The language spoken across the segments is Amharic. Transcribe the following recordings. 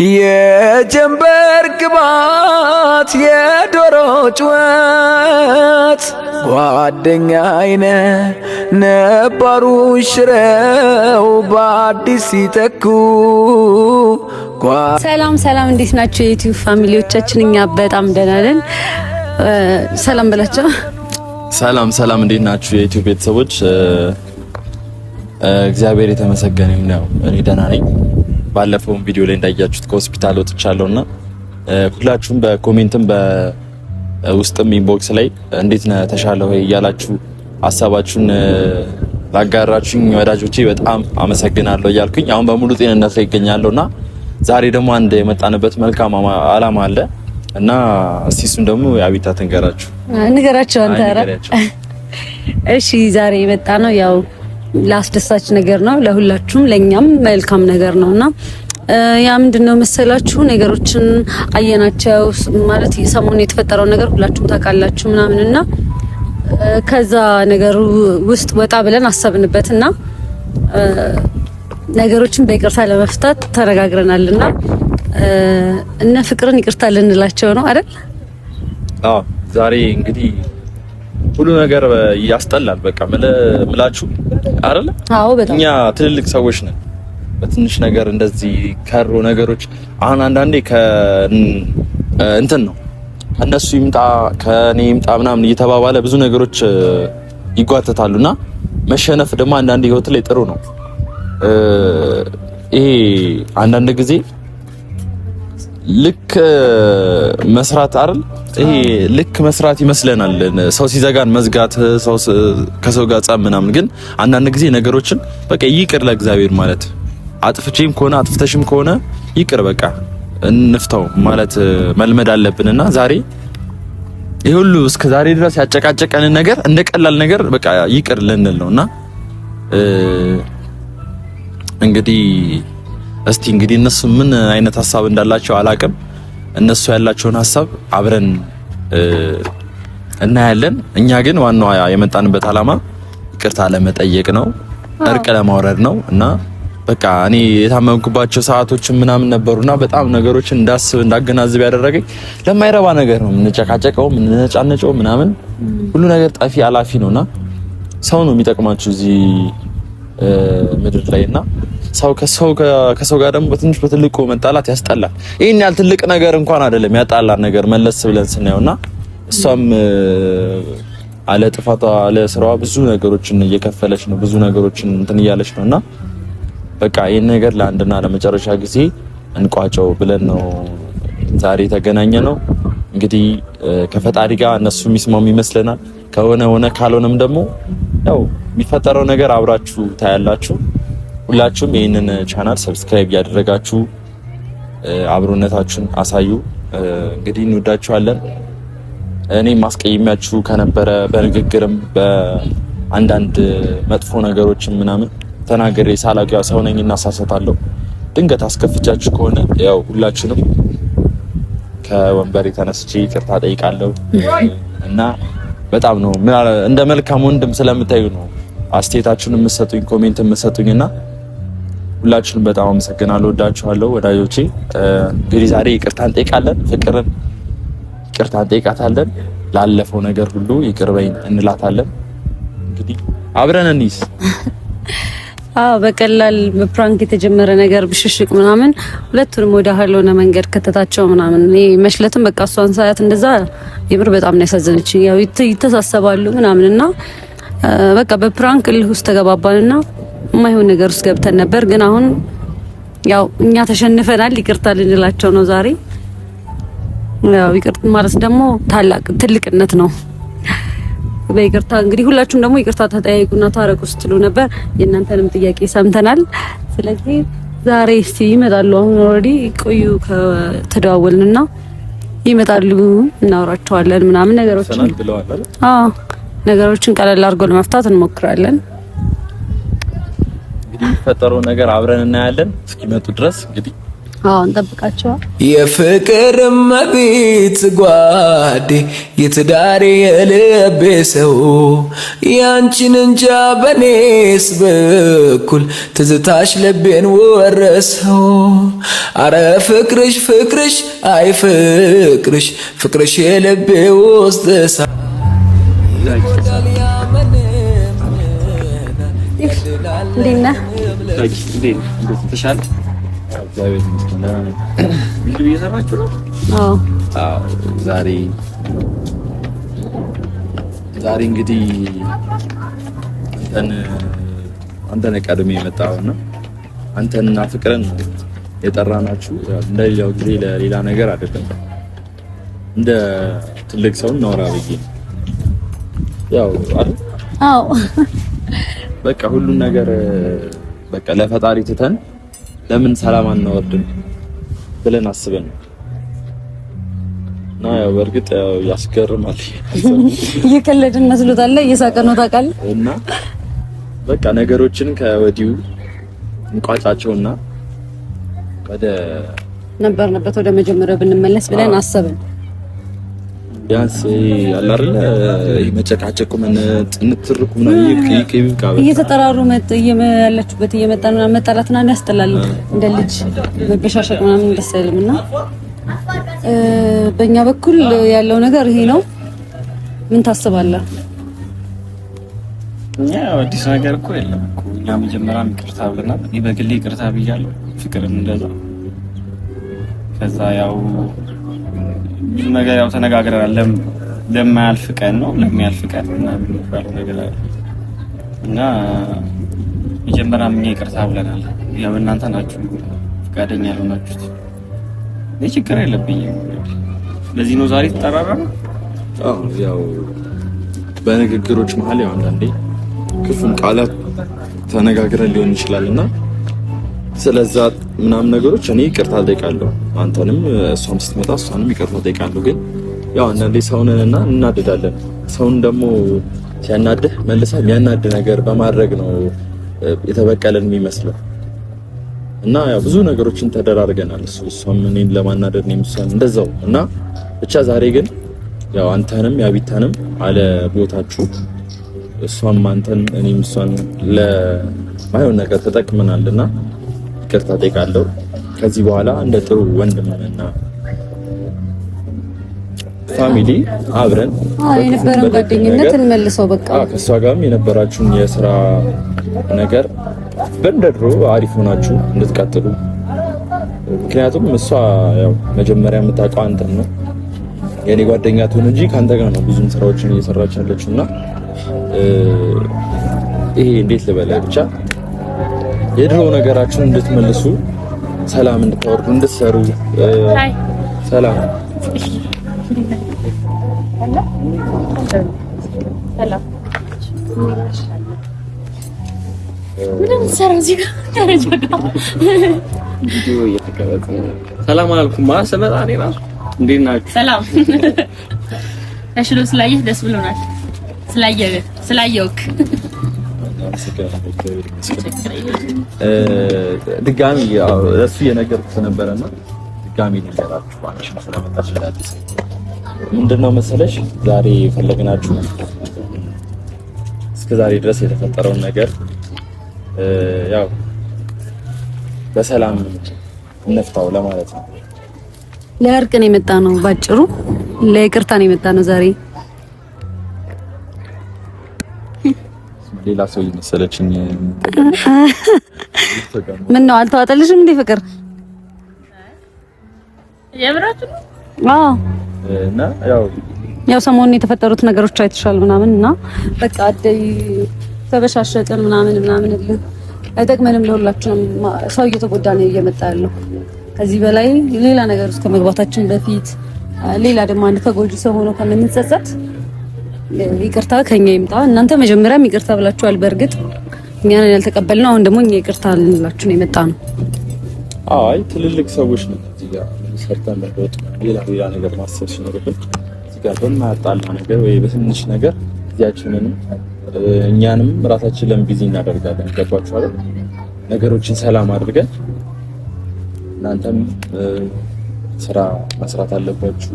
የጀንበር ግባት የዶሮ ጩኸት ጓደኛዬ ነባሩ ሽረው በአዲስ ሲተኩ። ሰላም ሰላም፣ እንዴት ናችሁ የዩቲዩብ ፋሚሊዎቻችን? እኛ በጣም ደህና ነን። ሰላም በላቸው። ሰላም ሰላም፣ እንዴት ናችሁ የዩቲዩብ ቤተሰቦች? እግዚአብሔር የተመሰገነ ነው። እኔ ደህና ነኝ። ባለፈው ቪዲዮ ላይ እንዳያችሁት ከሆስፒታል ወጥቻለሁና ሁላችሁም በኮሜንትም በውስጥም ኢንቦክስ ላይ እንዴት ነህ ተሻለ ወይ እያላችሁ ሐሳባችሁን ላጋራችሁኝ ወዳጆቼ በጣም አመሰግናለሁ እያልኩኝ አሁን በሙሉ ጤንነት ላይ ይገኛለሁና ዛሬ ደግሞ አንድ የመጣንበት መልካም አላማ አለ እና እስቲ እሱን ደግሞ አቢታ ንገራቸው አንተ። እሺ ዛሬ የመጣ ነው ያው ላስደሳች ነገር ነው ለሁላችሁም ለኛም መልካም ነገር ነውና ያ ምንድነው መሰላችሁ ነገሮችን አየናቸው ማለት ሰሞኑን የተፈጠረው ነገር ሁላችሁም ታውቃላችሁ ምናምንና ከዛ ነገሩ ውስጥ ወጣ ብለን አሰብንበትና ነገሮችን በይቅርታ ለመፍታት ተነጋግረናልና እነ ፍቅርን ይቅርታ ልንላቸው ነው አይደል? አዎ ዛሬ እንግዲህ ሁሉ ነገር ያስጠላል። በቃ ምላችሁ አይደል? አዎ በጣም እኛ ትልልቅ ሰዎች ነን። በትንሽ ነገር እንደዚህ ከሮ ነገሮች አሁን አንዳንዴ እንትን ነው እነሱ ይምጣ ከኔ ይምጣ ምናምን እየተባባለ ብዙ ነገሮች ይጓተታሉና መሸነፍ ደግሞ አንዳንዴ ህይወት ላይ ጥሩ ነው። ይሄ አንዳንድ ጊዜ ልክ መስራት አይደል? ይሄ ልክ መስራት ይመስለናል። ሰው ሲዘጋን መዝጋት፣ ሰው ከሰው ጋር ጻም ምናምን። ግን አንዳንድ ጊዜ ነገሮችን በቃ ይቅር ለእግዚአብሔር ማለት አጥፍቼም ከሆነ አጥፍተሽም ከሆነ ይቅር በቃ እንፍታው ማለት መልመድ አለብንና ዛሬ ይሄ ሁሉ እስከ ዛሬ ድረስ ያጨቃጨቀንን ነገር እንደ ቀላል ነገር በቃ ይቅር ልንል ነውና እንግዲህ እስቲ እንግዲህ እነሱ ምን አይነት ሐሳብ እንዳላቸው አላቅም። እነሱ ያላቸውን ሐሳብ አብረን እናያለን። እኛ ግን ዋናው የመጣንበት ዓላማ ይቅርታ ለመጠየቅ ነው፣ እርቅ ለማውረድ ነው እና በቃ እኔ የታመምኩባቸው ሰዓቶችን ምናምን ነበሩና በጣም ነገሮችን እንዳገናዝብ ያደረገኝ ለማይረባ ነገር ነው የምንጨቃጨቀው፣ የምንነጫነጨው ምናምን ሁሉ ነገር ጠፊ አላፊ ነውና ሰው ነው የሚጠቅማችሁ እዚህ ምድር ላይና ሰው ከሰው ጋር ደግሞ በትንሽ በትልቁ መጣላት ያስጠላል። ይሄን ያህል ትልቅ ነገር እንኳን አይደለም ያጣላን ነገር መለስ ብለን ስናየውና እሷም አለ ጥፋቷ አለ ስራዋ ብዙ ነገሮችን እየከፈለች ነው፣ ብዙ ነገሮችን እንትን እያለች ነውና በቃ ይሄን ነገር ለአንድና ለመጨረሻ ጊዜ እንቋጨው ብለን ነው ዛሬ የተገናኘ ነው። እንግዲህ ከፈጣሪ ጋር እነሱ የሚስማሙ ይመስለናል። ከሆነ ሆነ ካልሆነም ደግሞ ያው የሚፈጠረው ነገር አብራችሁ ታያላችሁ። ሁላችሁም ይህንን ቻናል ሰብስክራይብ ያደረጋችሁ አብሮነታችሁን አሳዩ። እንግዲህ እንወዳችኋለን። እኔ ማስቀየሚያችሁ ከነበረ በንግግርም በአንዳንድ መጥፎ ነገሮችም ምናምን ተናገሬ ሳላውቅ ሰው ነኝ እና ሳሳታለሁ። ድንገት አስከፍቻችሁ ከሆነ ያው ሁላችንም ከወንበሬ ተነስቼ ይቅርታ ጠይቃለሁ እና በጣም ነው እንደ መልካም ወንድም ስለምታዩ ነው አስተያየታችሁን የምትሰጡኝ ኮሜንት የምትሰጡኝና ሁላችሁንም በጣም አመሰግናለሁ። ወዳችኋለሁ ወዳጆቼ። እንግዲህ ዛሬ ይቅርታ እንጠይቃለን፣ ፍቅርን ይቅርታ እንጠይቃታለን። ላለፈው ነገር ሁሉ ይቅር በይን እንላታለን። እንግዲህ አብረን እንይዝ። በቀላል በፕራንክ የተጀመረ ነገር ብሽሽቅ ምናምን ሁለቱንም ወደ ሀሎና መንገድ ከተታቸው ምናምን እኔ መሽለትም በቃ እሷን ሳያት እንደዛ የምር በጣም ነው ያሳዘነችኝ። ያው ይተሳሰባሉ ምናምንና በቃ በፕራንክ ልህ ውስጥ ተገባባንና የማይሆን ነገር ውስጥ ገብተን ነበር። ግን አሁን ያው እኛ ተሸንፈናል። ይቅርታ ልንላቸው ነው ዛሬ። ያው ይቅርታ ማለት ደግሞ ትልቅነት ነው። በይቅርታ እንግዲህ ሁላችሁም ደግሞ ይቅርታ ተጠያይቁና ታረቁ ስትሉ ነበር። የእናንተንም ጥያቄ ሰምተናል። ስለዚህ ዛሬ እስቲ ይመጣሉ። አሁን ኦልሬዲ ቆዩ ከተደዋወልንና ይመጣሉ፣ እናወራቸዋለን ምናምን ነገሮችን ነገሮችን ቀለል አድርጎ ለመፍታት እንሞክራለን። እንግዲህ የሚፈጠረው ነገር አብረን እናያለን። እስኪመጡ ድረስ እንግዲህ እንጠብቃቸው። የፍቅር እመቤት ጓዴ የትዳሬ የልቤ ሰው ያንቺን እንጃ በኔስ በኩል ትዝታሽ ልቤን ወረሰው። አረ ፍቅርሽ ፍቅርሽ አይ ፍቅርሽ ፍቅርሽ የልቤ ውስጥ ሳ ዛሬ እንግዲህ አንተን ቀድሜ የመጣውና አንተንና ፍቅርን የጠራናችሁ እንደሌላው ጊዜ ለሌላ ነገር አይደለም። እንደ ትልቅ ሰው እናወራ ብዬ ያው አይደል? አዎ በቃ ሁሉን ነገር በቃ ለፈጣሪ ትተን ለምን ሰላም አናወርድም ብለን አስበን እና ያው በእርግጥ ያስገርማል። እየቀለድን መስሎታል፣ እየሳቀን ነው ታውቃለህ። እና በቃ ነገሮችን ከወዲሁ እንቋጫቸውና ወደ ነበርንበት ወደ መጀመሪያው ብንመለስ ብለን አሰብን። ቢያንስ አለ አይደል መጨቃጨቁ እንትርኩ ነው ይቅይቃ እየተጠራሩ ያላችሁበት እየመጣን ምናምን መጣላትና ያስጠላል። እንደ ልጅ መበሻሸቅ ምናምን ደስ አይልምና በእኛ በኩል ያለው ነገር ይሄ ነው። ምን ታስባለህ? አዲስ ነገር እኮ የለም እኮ እኛ መጀመሪያ ይቅርታ ብለናል። እኔ በግሌ ይቅርታ ብያለሁ፣ ፍቅርም እንደዛ። ከዛ ያው ብዙ ነገር ያው ተነጋግረናል። ለማያልፍ ቀን ነው ለሚያልፍ ቀን ምናምን የሚባለው ነገር እና መጀመሪያ ምን ይቅርታ ብለናል። ያው እናንተ ናችሁ ፈቃደኛ ያልሆናችሁት። እኔ ችግር የለብኝም። ለዚህ ነው ዛሬ ተጠራራን። ያው በንግግሮች መሀል ያው አንዳንዴ ክፉም ቃላት ተነጋግረን ሊሆን ይችላልና ስለዛ ምናምን ነገሮች እኔ ይቅርታ ጠይቃለሁ። አንተንም እሷም ስትመጣ እሷንም ይቅርታ ጠይቃለሁ። ግን ያው አንዳንዴ ሰውንና እናድዳለን። ሰውን ደግሞ ሲያናድህ መልሳ የሚያናድ ነገር በማድረግ ነው የተበቀለን የሚመስለው እና ያው ብዙ ነገሮችን ተደራርገናል። እሷም እኔን ለማናደድ ነው የምሷን እንደዛው እና ብቻ ዛሬ ግን ያው አንተንም ያቢታንም አለ ቦታችሁ እሷም አንተን እኔም እሷን ለማይሆን ነገር ተጠቅመናልና ይቅርታ ጠይቃለሁ። ከዚህ በኋላ እንደ ጥሩ ወንድምና ፋሚሊ አብረን የነበረን ጓደኝነት እንመልሰው። በቃ ከእሷ ጋርም የነበራችሁን የስራ ነገር በእንደድሮ አሪፍ ሆናችሁ እንድትቀጥሉ። ምክንያቱም እሷ ያው መጀመሪያ የምታውቀው አንተን ነው። የኔ ጓደኛ ትሆን እንጂ ካንተ ጋር ነው ብዙም ስራዎችን እየሰራች ያለችውና ይሄ እንዴት ልበለ ብቻ የድሮ ነገራችሁን እንድትመልሱ፣ ሰላም እንድታወርዱ፣ እንድትሰሩ ሰላም ሰላም አላልኩም ማለት ስመጣ እኔ እራሱ እንዴት ናችሁ? ሰላም ተሽሎ ስላየህ ደስ ብሎናል። ስላየውክ ድጋሚ እሱ የነገርኩት ነበረና ድጋሚ ልንገራችሁ አንቺ ስለመጣሽ ለአዲስ ምንድነው መሰለሽ ዛሬ ፈለግናችሁ እስከ ዛሬ ድረስ የተፈጠረውን ነገር ያው በሰላም እንፍታው ለማለት ነው። ለእርቅ ነው የመጣ ነው፣ ባጭሩ ለይቅርታ ነው የመጣ ነው ዛሬ። ሌላ ሰው ይመስለችኝ። ምን ነው አልተዋጠልሽም እንዴ ፍቅር? የብራቱ እና ያው ሰሞኑን የተፈጠሩት ነገሮች አይተሻል ምናምን እና በቃ አደይ ተበሻሸጥን ምናምን አይጠቅመንም ለሁላችንም። ሰው እየተጎዳ ነው እየመጣ ያለው። ከዚህ በላይ ሌላ ነገር ውስጥ ከመግባታችን በፊት ሌላ ደግሞ አንድ ተጎጂ ሰው ሆኖ ከምንጸጸት ይቅርታ ከኛ ይምጣ። እናንተ መጀመሪያም ይቅርታ ብላችኋል። በእርግጥ እኛ ነን ያልተቀበልነው። አሁን ደግሞ እኛ ይቅርታ ልንላችሁ ነው የመጣ ነው። አይ ትልልቅ ሰዎች ነው እዚህ ጋር ሰርተን መጥቶ ሌላ ነገር ማሰብ ሲኖርብን እዚህ ጋር በማያጣላ ነገር ወይ በትንሽ ነገር እዚያችንንም እኛንም ራሳችን ለምን ቢዚ እናደርጋለን? ገባችሁ አይደል? ነገሮችን ሰላም አድርገን እናንተም ስራ መስራት አለባችሁ።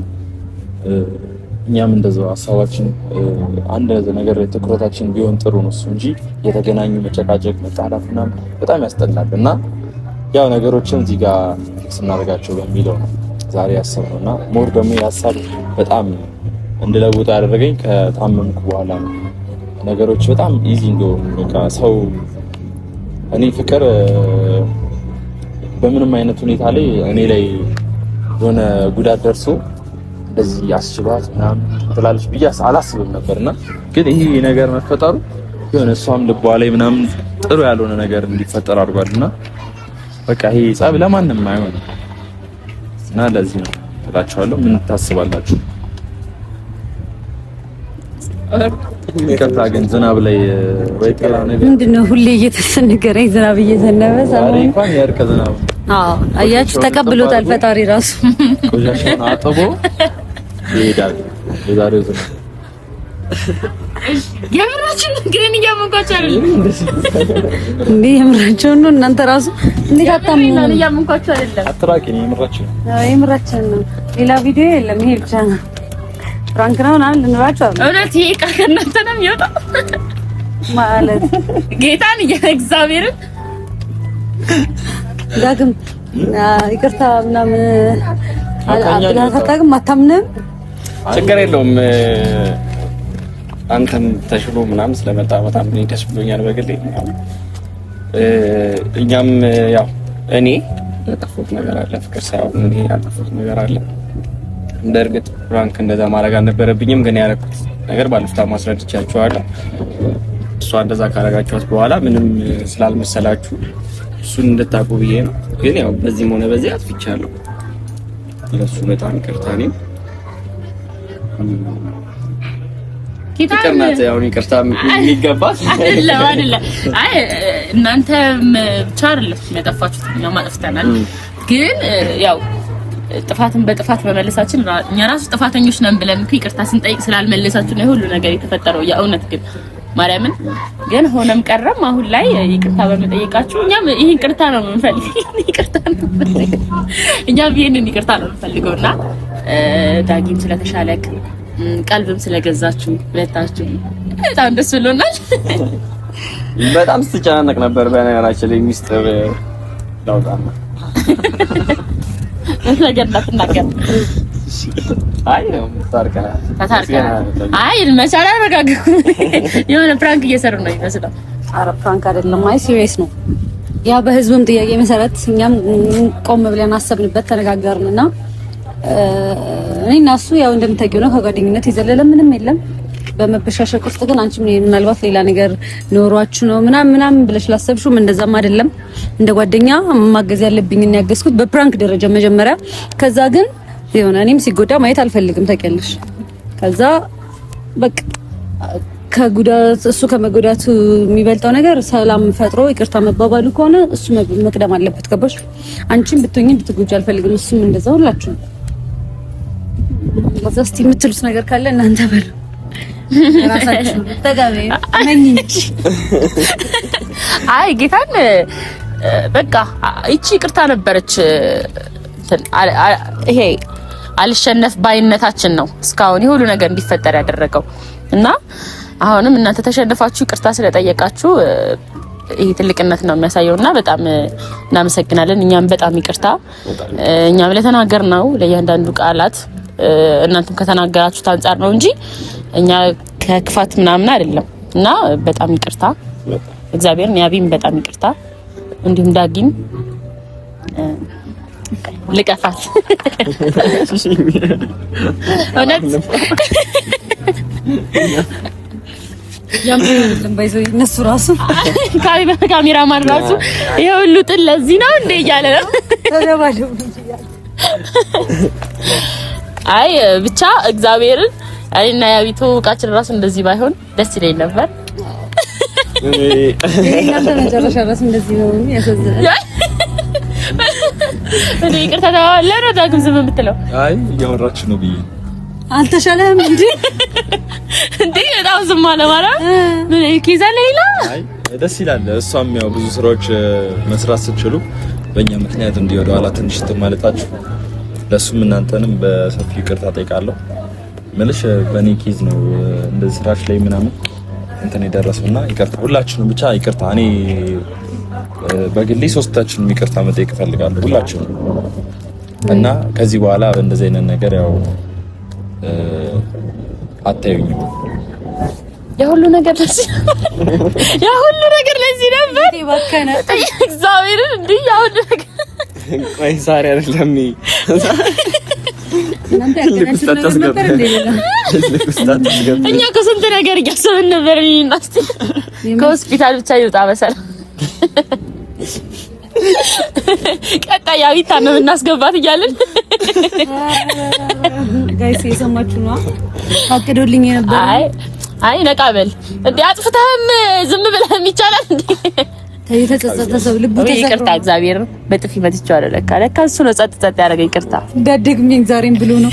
እኛም እንደዛው ሀሳባችን አንድ ነገር ትኩረታችን ቢሆን ጥሩ ነው እሱ እንጂ የተገናኙ መጨቃጨቅ፣ መጣላት ምናምን በጣም ያስጠላል እና ያው ነገሮችን እዚህ ጋር ስናደርጋቸው በሚለው ነው ዛሬ ያሰብነው እና ሞር ደግሞ የሀሳብ በጣም እንድለውጥ ያደረገኝ ከታመምኩ በኋላ ነው። ነገሮች በጣም ኢዚ እንደሆኑ በቃ ሰው እኔ ፍቅር በምንም አይነት ሁኔታ ላይ እኔ ላይ የሆነ ጉዳት ደርሶ እንደዚህ አስችሏት ምናምን ትላለች ብዬ አላስብም ነበርና ግን ይሄ ነገር መፈጠሩ የሆነ እሷም ልቧ ላይ ምናምን ጥሩ ያልሆነ ነገር እንዲፈጠር አድርጓልና በቃ ይሄ ጸብ ለማንም አይሆንም እና ለዚህ ነው እላችኋለሁ። ምን ታስባላችሁ? ይቅርታ ግን ዝናብ ላይ ወይ ጥላ ነገር ምንድነው ሁሌ እየተሰነገረኝ ዝናብ እየዘነበ ዛሬ እንኳን ያርቀ ዝናብ አያችሁ ተቀብሎታል ፈጣሪ ራሱ ቆሻሻውን አጥቦ ይሄዳል። የዛሬው ዝናብ የምራችን ግን እያመንኳቸው አይደለም እንዴ? የምራችን ነው እናንተ ራሱ እንዴት አታምኑ? እያመንኳቸው አይደለም። አትራቂኝ። የምራችን ነው። ሌላ ቪዲዮ የለም፣ ይሄ ብቻ ነው። ፍራንክ ነው ምናምን ልንላቸው አይደል? እውነት ይሄ ቃል ከእናንተ ነው የሚወጣው ማለት ጌታን እግዚአብሔርን ዳግም ይቅርታ ምናምን አላታጣግም አታምንም? ችግር የለውም። አንተም ተሽሎ ምናምን ስለመጣ በጣም ደስ ብሎኛል በግሌ። እኛም ያው እኔ ያጠፋሁት ነገር አለ፣ ፍቅር ሳይሆን እኔ ያጠፋሁት ነገር አለ። በእርግጥ ፍራንክ እንደዛ ማድረግ አልነበረብኝም፣ ግን ያደረኩት ነገር ባለፍታ ማስረድቻችኋለሁ። እሷ እንደዛ ካረጋችኋት በኋላ ምንም ስላልመሰላችሁ እሱን እንድታውቁ ብዬ ነው። ግን ያው በዚህም ሆነ በዚህ አጥፍቻለሁ። ለሱ በጣም ይቅርታ ነኝ። ይቅርናት ያው ይቅርታ የሚገባት አይደለም። አይ እናንተም ብቻ አይደለም ያጠፋችሁት፣ እኛም አጥፍተናል። ግን ያው ጥፋትን በጥፋት መመለሳችን እኛ ራሱ ጥፋተኞች ነን ብለን ይቅርታ ስንጠይቅ ስላልመለሳችሁ ነው ሁሉ ነገር የተፈጠረው። የእውነት ግን ማርያምን ግን ሆነም ቀረም አሁን ላይ ይቅርታ በመጠየቃችሁ እኛም ይሄን ይቅርታ ነው የምንፈልገው። እኛም ይሄንን ይቅርታ ነው የምንፈልገውና ዳጊም ስለተሻለቅ ቀልብም ስለገዛችሁ ሁለታችሁ በጣም ደስ ብሎናል። በጣም ስትጨናነቅ ነበር በነገራችን ላይ ሚስጥር ላውጣና ነገር እንዳትናገር። አይ ነው ታርቀና አይ መቻል አረጋግኩ። የሆነ ፕራንክ እየሰሩ ነው ይመስላል። ኧረ ፕራንክ አይደለም፣ አይ ሲሪየስ ነው። ያ በህዝብም ጥያቄ መሰረት እኛም ቆም ብለን አሰብንበት፣ ተነጋገርንና እኔ እና እሱ ያው እንደምታውቂው ነው ከጓደኝነት የዘለለ ምንም የለም። በመበሻሸቅ ውስጥ ግን አንቺ ምናልባት ሌላ ነገር ኖሯችሁ ነው ምናምን ብለሽ ላሰብሽውም እንደዛም አይደለም። እንደ ጓደኛ ማገዝ ያለብኝን ያገዝኩት በፕራንክ ደረጃ መጀመሪያ። ከዛ ግን የሆነ እኔም ሲጎዳ ማየት አልፈልግም ታውቂያለሽ። ከዛ በቃ ከጉዳት እሱ ከመጎዳቱ የሚበልጠው ነገር ሰላም ፈጥሮ ይቅርታ መባባሉ ከሆነ እሱ መቅደም አለበት። ገባሽ? አንቺም ብትሆኚ እንድትጎጂ አልፈልግም፣ እሱም እንደዛ ሁላችሁ። ከዛ እስቲ የምትሉት ነገር ካለ እናንተ በሉ ራሳችሁ ተጋበይ ነኝ እንጂ። አይ ጌታን በቃ እቺ ይቅርታ ነበረች። ይሄ አልሸነፍ ባይነታችን ነው እስካሁን ይሁሉ ነገር እንዲፈጠር ያደረገው እና አሁንም እናንተ ተሸነፋችሁ ይቅርታ ስለጠየቃችሁ ይሄ ትልቅነት ነው የሚያሳየውና በጣም እናመሰግናለን። እኛም በጣም ይቅርታ እኛም ለተናገርነው ለእያንዳንዱ ቃላት እናንተም ከተናገራችሁት አንፃር ነው እንጂ እኛ ከክፋት ምናምን አይደለም እና በጣም ይቅርታ። እግዚአብሔርን ያቢም በጣም ይቅርታ። እንዲሁም ዳጊም ልቀፋት እውነት ያምሩልም ባይዘው እነሱ ራሱ ካሜራማን ራሱ ይሄ ሁሉ ጥል ለዚህ ነው እንደ እያለ ነው ተደባደቡ። አይ ብቻ እግዚአብሔርን እኔና ያቢቶ ቃችን ራሱ እንደዚህ ባይሆን ደስ ይለኝ ነበር። እናንተ መጨረሻ ራሱ እንደዚህ ነው ያሳዝናል። እኔ ይቅርታ ተባባልን። ዳግም ዝም የምትለው አይ እያወራችሁ ነው ብዬ አልተሻለም እንዴ? እንዴ በጣም ዝም አለ ማለት ምን ኪዛለ ሌላ አይ ደስ ይላል። እሷም ያው ብዙ ስራዎች መስራት ስትችሉ በእኛ ምክንያት እንዲህ ወደ ኋላ ትንሽ ማለታችሁ ለሱም እናንተንም በሰፊው ይቅርታ ጠይቃለሁ። ምልሽ በኔ ኬዝ ነው እንደዚህ ስራሽ ላይ ምናምን እንትን የደረሰውና ይቅርታ ሁላችንም ብቻ ይቅርታ። እኔ በግሌ ሶስታችንም ይቅርታ መጠየቅ እፈልጋለሁ ሁላችንም እና ከዚህ በኋላ እንደዚህ አይነት ነገር ያው አታዩኝም። የሁሉ ነገር ለዚህ ነበር ይባከነ እግዚአብሔርን እንዴ ያሁሉ ነገር ቆይ ዛሬ አይደለም እኛ ከስንት ነገር እያሰብን ነበር። እናስቲ ከሆስፒታል ብቻ ይውጣ በሰላም ቀጣይ ያው ይታመም እናስገባት እያልን ጋይስ የሰማችሁ ነው አቅዶልኝ ነበር። አይ ነቃበል እንዴ አጥፍተህም ዝም ብለህም ይቻላል እንዴ? የተጸጸተ ሰው ልቡ ተሰብሮ ይቅርታ እግዚአብሔር በጥፊ መትቼዋለሁ። ለካ እሱ ነው ጸጥ ያደረገ ይቅርታ እንዳደግምኝ ዛሬም ብሎ ነው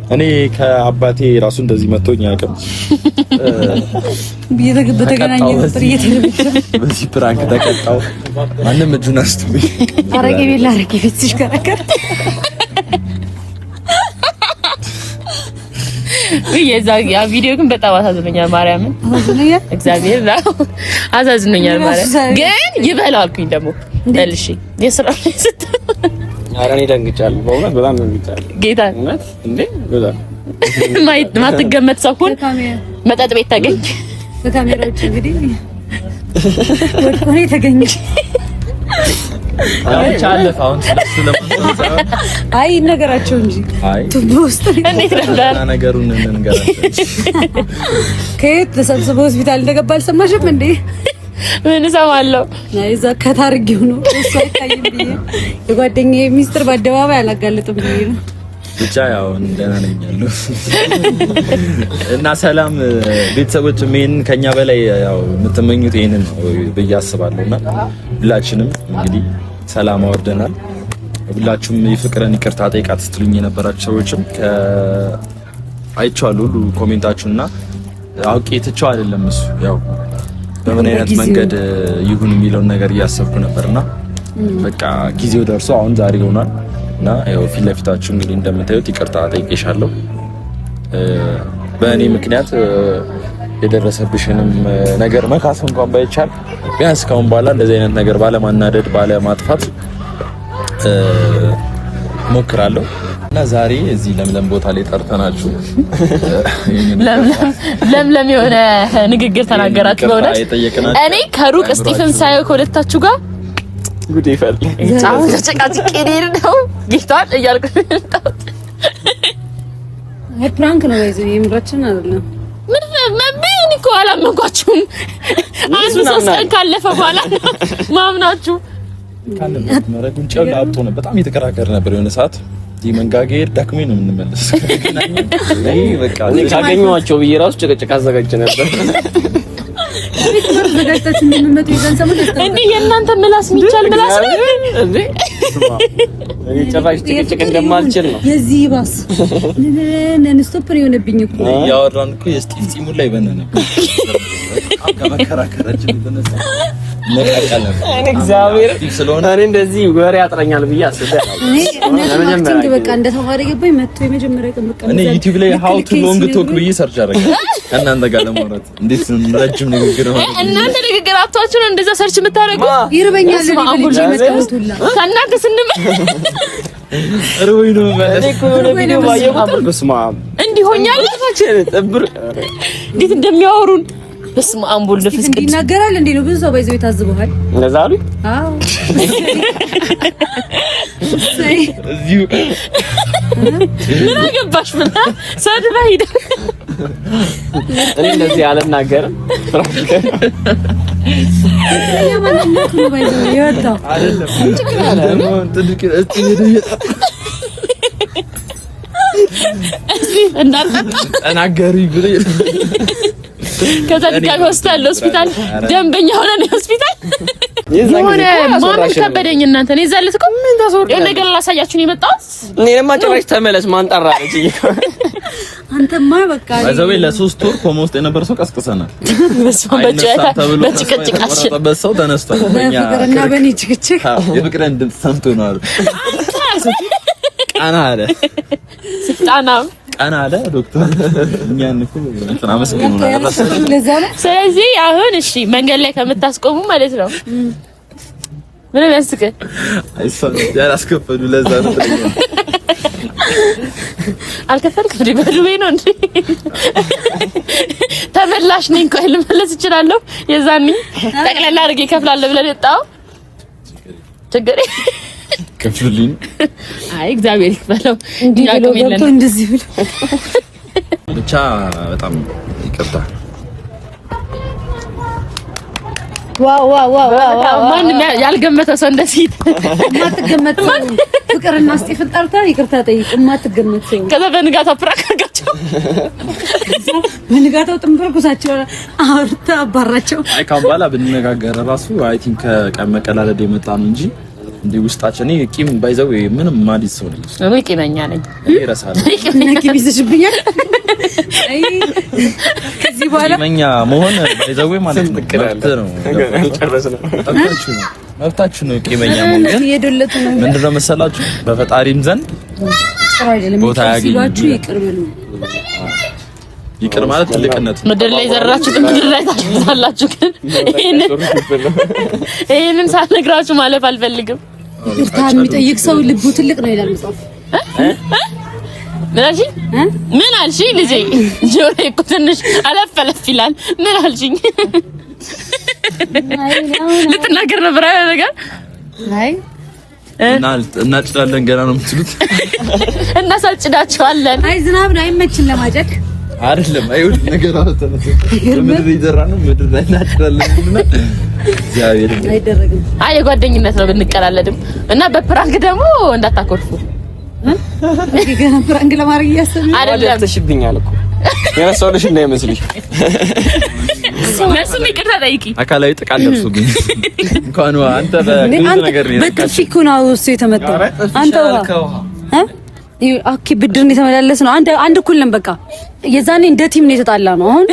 እኔ ከአባቴ ራሱ እንደዚህ መጥቶኝ አያውቅም። በተገናኘ ነበር እየተለበሰ በዚህ ፕራንክ ተቀጣው። ማንም እጁን አስጥቶኝ አረቄ ቤት ሲሽከረከር ያ ቪዲዮ ግን በጣም አሳዝኖኛል። ማርያምን እግዚአብሔር አሳዝኖኛል። ማርያም ግን ይበላል አልኩኝ ደግሞ መልሼ የስራ ላይ አራኔ ደንግጫለሁ። በእውነት በጣም ደንግጫለሁ። ጌታ እውነት እንዴ በጣም ማትገመት ሰው ሁሉ መጠጥ ቤት ተገኘ። በካሜራዎች እንግዲህ ወጥቆ ተገኘ። አይ ነገራቸው እንጂ ቱቦስት እንዴት ነበር ነገሩን እንንገራቸው። ከየት ተሰብስበው ሆስፒታል እንደገባ አልሰማሽም እንዴ? ምን እሰማለሁ? እዛ ከታርጊው ነው እሱ አይታይም ብዬ የጓደኛዬ ሚስጥር በአደባባይ አላጋለጥም ብዬ ነው። ብቻ ያው እንደና ነኝ ያለው እና ሰላም ቤተሰቦች፣ ምን ከኛ በላይ ያው የምትመኙት ይሄንን ነው ብዬ አስባለሁና ሁላችንም እንግዲህ ሰላም አወርደናል። ሁላችሁም የፍቅርን ይቅርታ ጠይቃት ስትሉኝ የነበራችሁ ሰዎችም አይቻለሁ ሁሉ ኮሜንታችሁና አውቄ ትቼው አይደለም እሱ ያው በምን አይነት መንገድ ይሁን የሚለውን ነገር እያሰብኩ ነበርና በቃ ጊዜው ደርሶ አሁን ዛሬ ሆኗል እና ያው ፊት ለፊታችሁ እንግዲህ እንደምታዩት ይቅርታ ጠይቄሻለሁ። በእኔ ምክንያት የደረሰብሽንም ነገር መካስ እንኳን ባይቻል ቢያንስ ካሁን በኋላ እንደዚህ አይነት ነገር ባለማናደድ ባለማጥፋት ሞክራለሁ እና ዛሬ እዚህ ለምለም ቦታ ላይ ጠርተናችሁ ለምለም የሆነ ንግግር ተናገራችሁ። በእውነት እኔ ከሩቅ ስቲፈን ሳይው ከሁለታችሁ ጋር ጉድ ይፈል ጫው ተጨቃጭቄ ነው ጌታን እያልኩ አይ ፕራንክ ነው ወይዘው የምራችን አይደለም። ምን እኮ አላመንኳችሁም። አንድ ሶስት ቀን ካለፈ በኋላ ማምናችሁ መረጉን ጨው ላጥቶ ነው። በጣም እየተከራከረ ነበር የሆነ ሰዓት መንጋጌር ዳክሜ ነው የምንመለስ። አይ በቃ ካገኘኋቸው ብዬ ራሱ ጭቅጭቅ አዘጋጅ ነበር። ዘጋጅታችሁ እንደምትመጡ ይዘን ሰሞን እንዴ የእናንተ ምላስ የሚቻል ምላስ ነው እንዴ? እኔ ጭራሽ ጭቅጭቅ እንደማልችል ነው የዚህ ባስ ነን ስቶፕ ነው የሆነብኝ እኮ ያወራን እኮ የስቲቭ ጺሙ ላይ በነነ ከመከራከራችን በነሳ ነቃቀለ እኔ እግዚአብሔር ስለሆነ እኔ እንደዚህ ወሬ ያጥረኛል ብዬ አስበህ ለመጀመሪያ በቃ እንደ ተማሪ ገባኝ መጥቶ የመጀመሪያ ቀን በቃ እኔ ዩቲዩብ ላይ how to long talk ብዬ ሰርች አደረገ እናንተ ጋር ለማውራት እንዴት ነው ረጅም ንግግር ነው እናንተ ንግግር አጥቷችሁ ነው እንደዛ ሰርች የምታደርጉት? ይርበኛል ልጅ መጣሁትላ ከእናንተ ስንም ሩይ ነው እኔ እኮ የሆነ ቪዲዮ ባየሁ ቁጥር በስመ አብ እንዲሆኛል እንዴት እንደሚያወሩን በስመ አብ ወልድ መንፈስ ቅዱስ ይናገራል እንዴ ነው ብዙ ሰው ባይዘው የታዝበዋል። እንደዛ አሉ። አዎ እዚሁ ምን አገባሽ ምን ሰድባ ሂድ። እኔ እንደዚህ አልናገርም። ያማንነት ነው ባይዘው ይወጣው አይደለም ትልቅ እንዳልጠጣ ተናገሪ ብለ ከዛ ድጋሚ ሆስፒታል ደንበኛ ሆነ ነው ሆስፒታል የሆነ ማን ከበደኝ እናንተ ነው ይዛለት እኮ ምን ታስወርዳ የሆነ ነገር ላሳያችሁ ነው የመጣሁት። እኔማ ጭራሽ ተመለስ ማን ጠራ አለች። አንተማ በቃ ባይዘው ለሶስት ወር ኮማ ውስጥ የነበረ ሰው ቀስቅሰናል። በስመ በጨታ በጭቅጭቃችን በሰው ተነስቷል። በፍቅርና በኔ ጭቅጭቅ የፍቅርን ድምፅ ሰምቶ ነው አሉ። ቃና አለ ቃና አለ ዶክተር እኛን እኮ እንትና መስገኑና ስለዚህ አሁን እሺ መንገድ ላይ ከምታስቆሙ ማለት ነው ምንም ያስቀ አይሰማ ያላስከፈሉ ለዛ ነው አልከፈልክም በዱቤ ነው እንዴ ተመላሽ ነኝ ቆይ ልመለስ እችላለሁ የዛኔ ጠቅላላ አድርጌ እከፍላለሁ ብለን የጣው ችግር ከፍልልኝ አይ እግዚአብሔር ይክፈለው እንዲህ ብሎ ገብቶ እንደዚህ ብሎ ብቻ በጣም ይቅርታ ዋው ማንም ያልገመተው ሰው እንደዚህ ማትገመት ፍቅርና ስጢፍን ጠርታ ይቅርታ ጠይቅ ማትገመት ሰው ከዛ በንጋታው ፕራንክ አድርጋቸው በንጋታው ጥንብርኩሳቸው አውርታ አባራቸው አይ ካም ባላ ብንነጋገር ራሱ አይ ቲንክ ከቀን መቀላለድ የመጣ ነው እንጂ እንዴ ውስጣችን ቂም ባይዘው ምንም ማለት ሰው ነው እኔ ቂመኛ ነኝ ይረሳል ቂም ይዘሽብኛል አይ ከዚህ በኋላ ቂመኛ መሆን ባይዘው ማለት ነው መብታችሁ ነው ቂመኛ መሆን ግን የደለቱ ነው ምንድነው መሰላችሁ በፈጣሪም ዘንድ ጥሩ አይደለም ቦታ ያገኛችሁ ይቅር በሉ ይቅር ማለት ትልቅነት ምድር ላይ ዘራችሁት ምድር ላይ ታጭዳላችሁ ግን ይሄንን ሳልነግራችሁ ማለፍ አልፈልግም ይቅርታ የሚጠይቅ ሰው ልቡ ትልቅ ነው ይላል መጽሐፍ ምን አልሽኝ ልጄ ጆሮዬ እኮ ትንሽ አለፈለፍ ይላል ምን አልሽኝ ልትናገር ነበር አይደል ነገር አይ እናጭዳለን ገና ነው የምትሉት እናሳጭዳቸዋለን አይ ዝናብ ነው አይመችም ለማጨድ አይደለም አይሁን ነገር አተነሰ ምድር ይዘራኑ ምድር ላይ እናጭዳለን እና እግዚአብሔር አይደረግም አይ የጓደኝነት ነው ብንቀላለድም እና በፕራንክ ደግሞ እንዳታኮርፉ ገና ፕራንክ ለማድረግ እያሰብን አይደለም ተሽብኛል እኮ የነሳውልሽ እንዳይመስልሽ መስም ይቅርታ ጠይቂ አካላዊ ጥቃት ደርሶብኝ እንኳን አንተ በብዙ ነገር ነው በጥፊ እኮ ነው እሱ የተመታው አንተ አኪ ብድርን የተመላለስ ነው አንድ እኩል ነን በቃ የዛኔ እንደ ቲም ነው የተጣላ ነው አሁን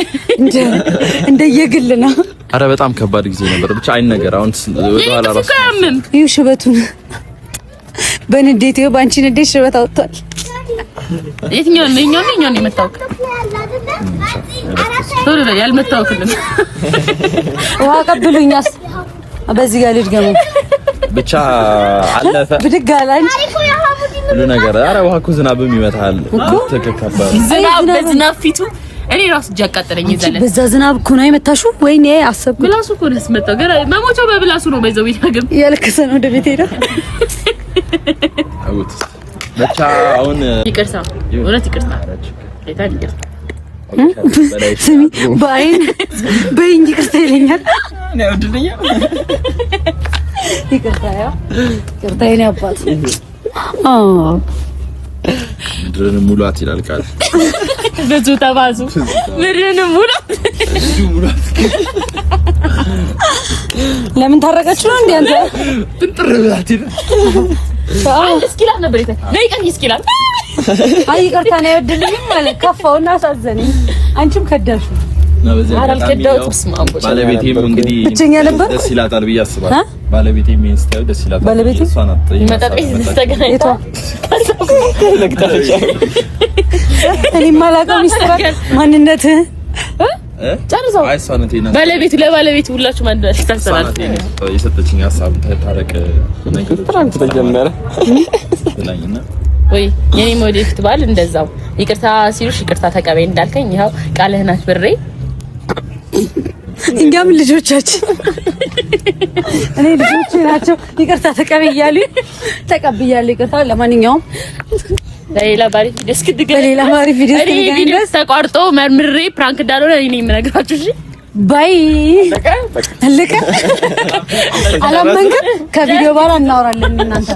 እንደ የግል ነው አረ በጣም ከባድ ጊዜ ነበር ብቻ አይን ነገር አሁን ወደኋላ ራስ ይኸው ሽበቱን በንዴት ይኸው ባንቺ ንዴት ሽበት አውጥቷል የትኛው ነው የመታወቅ ቶሎ ላይ ያልመታወቅልን ውሃ ቀብሉኛስ በዚህ ጋር ልድገሙ ብቻ አለፈ ብድግ አላኝ ሁሉ ነገር አረ ውሃ እኮ ዝናብም ይመታል ተከከባል ዝናብ ፊቱ እኔ ራስ እያቃጠለኝ ይዘለ በዛ ዝናብ እኮ ነው የመታሹ ወይኔ አሰብኩ ብላሱ እኮ ነው የመታው ገና መሞቻው በብላሱ ነው በዛው ይታገም ያለከሰ ነው ወደ ቤት ሄደ አውት ብቻ አሁን ይቅርታ እውነት ይቅርታ ስሚ በአይን ይቅርታ ይለኛል ነው ወድልኛ ይቅርታ የኔ አባት ምድርን ሙላት ይላል ቃል ብዙ ተባዙ ምድርን ሙላት ለምን ታረቀችሁ ነው እንዴ አንተ ጥንጥር ብላት ይላል እስኪላት ነበር ለይቀን እስኪላት አይ ይቅርታ ነው ወድልኝ ማለት ከፋውና አሳዘነኝ አንቺም ከዳሹ ባለቤቴም እንግዲህ ብቸኛ ነበር ደስ ይላታል ብዬ አስባለሁ ባለቤቴም ኢንስታው ደስ ይላታል ባለቤቴ እሷ ናት መጣጥ ተገናኝታ እኔ ማላውቀው ሚስጥር ማንነት ጨርሰው አይ እሷ ናት ባለቤቱ ለባለቤቱ ሁላችሁ ማን ተስተላልፈ የሰጠችኝ ሀሳብ ታረቅ ነገር ፕራንክ ተጀመረ ብላኝና ወይ የኔ ሞዴል ባል እንደዛው ይቅርታ ሲሉሽ ይቅርታ ተቀበይ እንዳልከኝ ይኸው ቃልህን አክብሬ እኛም ልጆቻችን እኔ ልጆቼ ናቸው ይቅርታ ተቀበያለሁ ተቀበያለሁ ይቅርታ ለማንኛውም ለሌላ ባሪ በሌላ ባሪ ቪዲዮ ተቋርጦ መርምሬ ፕራንክ እንዳልሆነ እኔ የምነግራችሁ እሺ ባይ አለቀ አላመንክም ከቪዲዮ በኋላ እናወራለን እናንተ